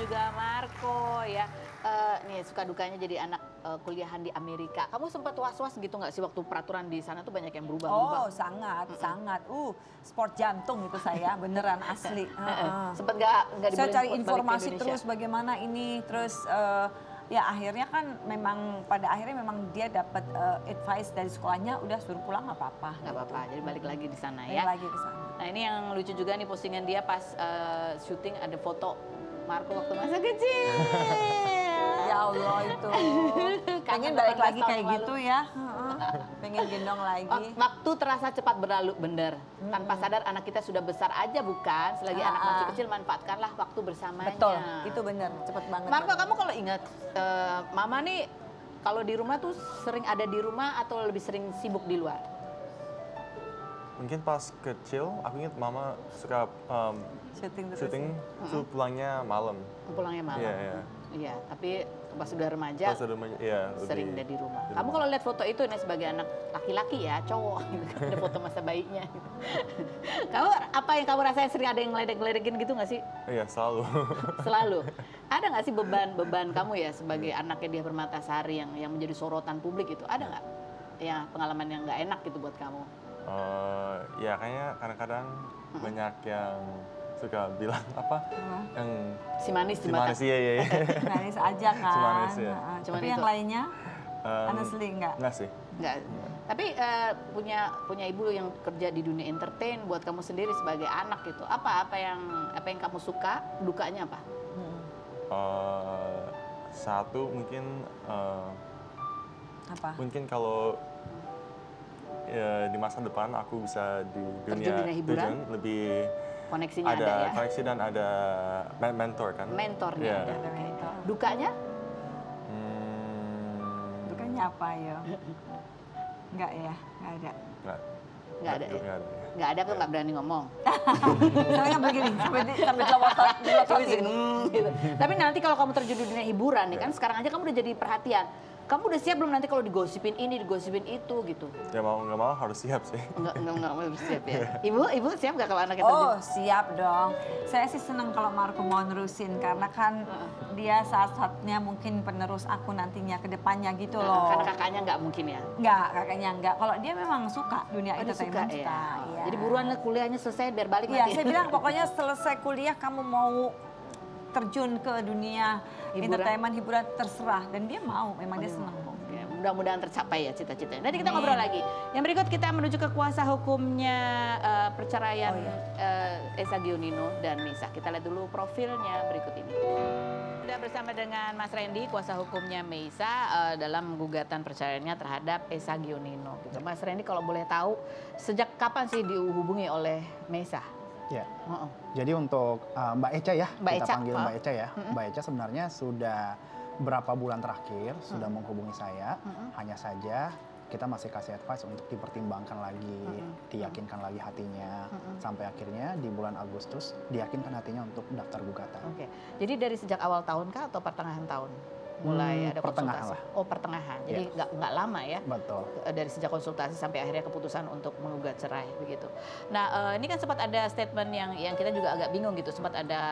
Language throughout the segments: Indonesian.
juga Marco ya. Nih suka dukanya jadi anak kuliahan di Amerika. Kamu sempat was-was gitu nggak sih waktu peraturan di sana tuh banyak yang berubah-berubah? Oh sangat, sangat. Sport jantung itu saya, beneran asli. Sempat nggak Saya dibolehin cari balik ke informasi Indonesia? terus bagaimana ini, terus ya akhirnya kan memang pada akhirnya memang dia dapat advice dari sekolahnya udah suruh pulang nggak apa-apa. Nggak apa-apa, jadi balik lagi di sana Balik ya. lagi ke sana. Nah ini yang lucu juga nih postingan dia pas syuting ada foto Marco waktu masa kecil. Ya Allah itu. Pengen balik lagi kayak gitu ya. Pengen gendong lagi. Waktu terasa cepat berlalu, bener. Tanpa sadar anak kita sudah besar aja bukan? Selagi anak masih kecil manfaatkanlah waktu bersamanya. Betul, itu bener, cepet banget. Marco, kamu kalau ingat, mama nih kalau di rumah tuh sering ada di rumah atau lebih sering sibuk di luar? Mungkin pas kecil, aku ingat mama suka syuting tuh pulangnya malam. Pulangnya malam? Iya. Iya, tapi pas sudah remaja, iya, sering ada di rumah. Kamu kalau lihat foto itu nih sebagai anak laki-laki ya, cowok, gitu, ada foto masa bayinya. Gitu. Kamu apa yang kamu rasain sering ada yang ngeledek-ngeledekin gitu nggak sih? Iya, selalu. Selalu. Ada nggak sih beban kamu ya sebagai anaknya Dia Permatasari yang menjadi sorotan publik itu? Ada nggak? Ya pengalaman yang nggak enak gitu buat kamu? Ya kayaknya kadang-kadang banyak yang suka bilang apa yang si manis iya. Manis aja kan. Si manis ya. Tapi yang lainnya honestly enggak sih. Enggak. Tapi punya ibu yang kerja di dunia entertain buat kamu sendiri sebagai anak gitu. Apa yang kamu suka, dukanya apa? Satu mungkin apa? Mungkin kalau ya, di masa depan aku bisa di dunia hiburan lebih koneksinya ada ya? Koneksi dan ada mentor kan? Mentornya ada. Mentor. Dukanya? Dukanya apa ya? Enggak ya, enggak ada. Nggak ada. Nggak ada kok nggak berani ngomong. Saya nggak begini, sampai telotot gitu. Tapi nanti kalau kamu terjun di dunia hiburan nih kan sekarang aja kamu udah jadi perhatian. Kamu udah siap belum nanti kalau digosipin ini, digosipin itu gitu? Ya mau nggak mau harus siap sih. Nggak harus siap ya. Ibu siap nggak kalau anaknya terjun? Oh siap dong. Saya sih seneng kalau Marco mau nerusin karena kan dia saat-saatnya mungkin penerus aku nantinya ke depannya gitu loh. Karena kakaknya nggak mungkin ya? Nggak, kakaknya nggak. Kalau dia memang suka dunia entertainment suka, kita. Ya. Jadi buruan lah kuliahnya selesai biar balik nanti. Saya bilang pokoknya selesai kuliah kamu mau terjun ke dunia entertainment hiburan terserah dan dia mau, memang dia senang. Mudah-mudahan tercapai ya cita-citanya. Nanti kita ngobrol lagi. Yang berikut kita menuju ke kuasa hukumnya perceraian Esa Gionino dan Meisa. Kita lihat dulu profilnya berikut ini. Sudah bersama dengan Mas Randy, kuasa hukumnya Meisa dalam gugatan perceraiannya terhadap Esa Gionino. Gitu. Mas Randy kalau boleh tahu sejak kapan sih dihubungi oleh Meisa? Ya, jadi untuk Mbak Eca ya, kita panggil Mbak Eca ya. Mbak Eca sebenarnya sudah berapa bulan terakhir sudah menghubungi saya, hanya saja kita masih kasih advice untuk dipertimbangkan lagi, diyakinkan lagi hatinya, sampai akhirnya di bulan Agustus diyakinkan hatinya untuk daftar gugatan. Oke, jadi dari sejak awal tahun kah atau pertengahan tahun? Mulai ada pertengahan konsultasi? lah. Oh pertengahan, jadi nggak lama ya? Betul. Dari sejak konsultasi sampai akhirnya keputusan untuk menggugat cerai begitu. Nah ini kan sempat ada statement yang kita juga agak bingung gitu, sempat ada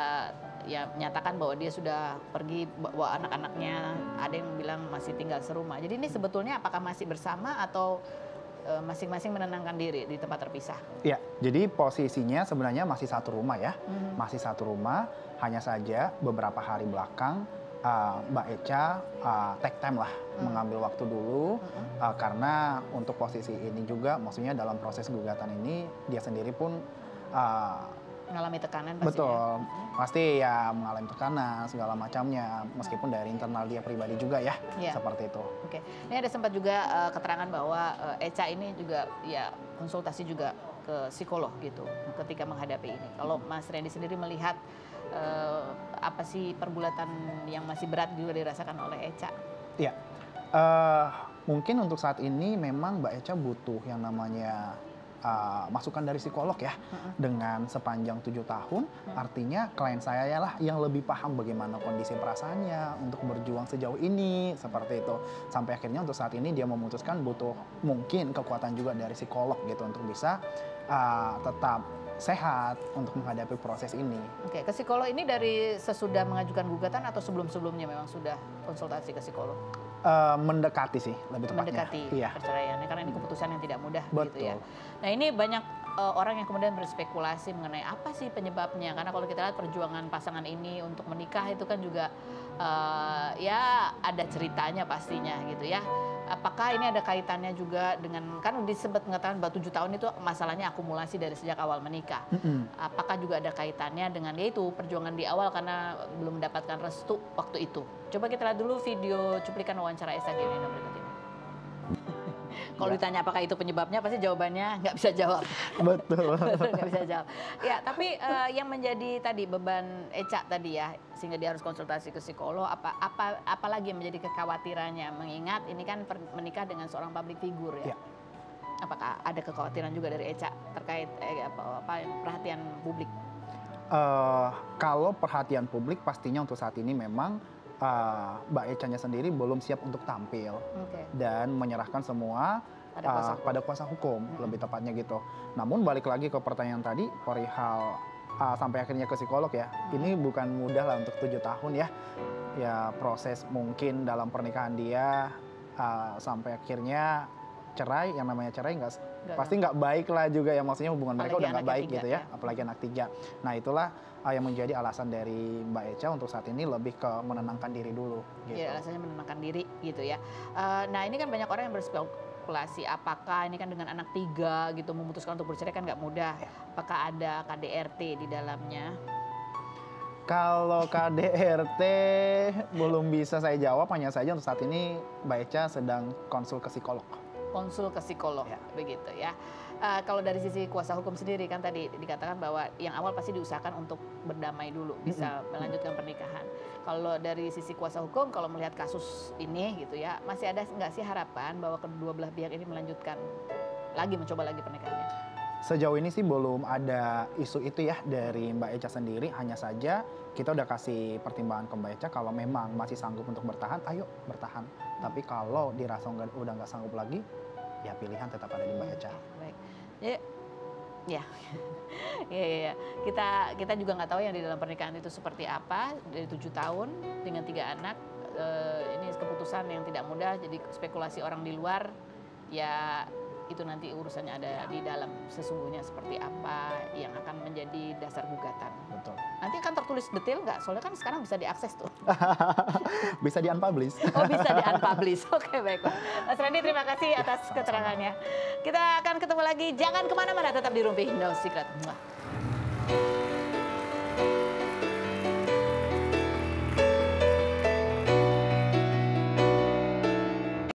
ya menyatakan bahwa dia sudah pergi bawa anak-anaknya, ada yang bilang masih tinggal serumah. Jadi ini sebetulnya apakah masih bersama atau masing-masing menenangkan diri di tempat terpisah? Ya, jadi posisinya sebenarnya masih satu rumah ya, masih satu rumah, hanya saja beberapa hari belakang Mbak Eca take time lah, mengambil waktu dulu karena untuk posisi ini juga, maksudnya dalam proses gugatan ini dia sendiri pun mengalami tekanan pastinya. Betul, pasti ya mengalami tekanan segala macamnya, meskipun dari internal dia pribadi juga ya, seperti itu. Oke, ini ada sempat juga keterangan bahwa Eca ini juga ya konsultasi juga ke psikolog gitu ketika menghadapi ini. Kalau Mas Randy sendiri melihat apa sih pergulatan yang masih berat juga dirasakan oleh Eca? Iya, mungkin untuk saat ini memang Mbak Eca butuh yang namanya masukan dari psikolog ya. Dengan sepanjang 7 tahun, artinya klien saya lah yang lebih paham bagaimana kondisi perasaannya untuk berjuang sejauh ini, seperti itu. Sampai akhirnya untuk saat ini dia memutuskan butuh mungkin kekuatan juga dari psikolog gitu untuk bisa tetap sehat untuk menghadapi proses ini. Oke, ke psikolog ini dari sesudah mengajukan gugatan atau sebelum-sebelumnya memang sudah konsultasi ke psikolog? Mendekati sih, lebih tepatnya. Mendekati Iya. perceraian, karena ini keputusan yang tidak mudah. Betul. Gitu ya. Nah ini banyak orang yang kemudian berspekulasi mengenai apa sih penyebabnya, karena kalau kita lihat perjuangan pasangan ini untuk menikah itu kan juga ya ada ceritanya pastinya gitu ya. Apakah ini ada kaitannya juga dengan, kan disebut mengatakan bahwa 7 tahun itu masalahnya akumulasi dari sejak awal menikah. Apakah juga ada kaitannya dengan yaitu perjuangan di awal karena belum mendapatkan restu waktu itu. Coba kita lihat dulu video cuplikan wawancara Esa Gionino berikut ini. Kalau ditanya apakah itu penyebabnya, pasti jawabannya nggak bisa jawab. Betul. Nggak bisa jawab. Ya, tapi yang menjadi tadi beban Eca tadi ya, sehingga dia harus konsultasi ke psikolog. Apalagi yang menjadi kekhawatirannya, mengingat ini kan menikah dengan seorang public figure ya. Apakah ada kekhawatiran juga dari Eca terkait perhatian publik? Kalau perhatian publik pastinya untuk saat ini memang Mbak Ecanya sendiri belum siap untuk tampil dan menyerahkan semua pada kuasa hukum, lebih tepatnya gitu. Namun balik lagi ke pertanyaan tadi perihal sampai akhirnya ke psikolog ya, ini bukan mudah lah untuk 7 tahun ya. Ya proses mungkin dalam pernikahan dia sampai akhirnya cerai, yang namanya cerai pasti nggak baik lah juga ya, maksudnya hubungan mereka udah nggak baik gitu ya, apalagi anak 3. Nah itulah yang menjadi alasan dari Mbak Eca untuk saat ini lebih ke menenangkan diri dulu. Gitu. Ya alasannya menenangkan diri gitu ya. Nah ini kan banyak orang yang berspekulasi apakah ini kan dengan anak 3 gitu memutuskan untuk bercerai kan nggak mudah. Apakah ada KDRT di dalamnya? Kalau KDRT belum bisa saya jawab, hanya saja untuk saat ini Mbak Eca sedang konsul ke psikolog. Konsul ke psikolog, begitu ya. Kalau dari sisi kuasa hukum sendiri kan tadi dikatakan bahwa yang awal pasti diusahakan untuk berdamai dulu, bisa melanjutkan pernikahan. Kalau dari sisi kuasa hukum, kalau melihat kasus ini gitu ya, masih ada nggak sih harapan bahwa kedua belah pihak ini melanjutkan lagi, mencoba lagi pernikahannya? Sejauh ini sih belum ada isu itu ya dari Mbak Eca sendiri, hanya saja kita udah kasih pertimbangan ke Mbak Eca kalau memang masih sanggup untuk bertahan, ayo bertahan. Tapi kalau dirasa udah nggak sanggup lagi, ya pilihan tetap ada di Mbak Eca. Baik. Ya. Ya. Kita juga nggak tahu yang di dalam pernikahan itu seperti apa, dari 7 tahun dengan 3 anak. Ini keputusan yang tidak mudah, jadi spekulasi orang di luar ya itu nanti urusannya ada di dalam, sesungguhnya seperti apa yang akan menjadi dasar gugatan. Betul. Nanti akan tertulis detail nggak? Soalnya kan sekarang bisa diakses tuh. Bisa di-unpublish. Oh bisa di-unpublish. Oke baik Pak. Mas Randy terima kasih atas keterangannya. Kita akan ketemu lagi. Jangan kemana-mana, tetap di Rumpi No Secret.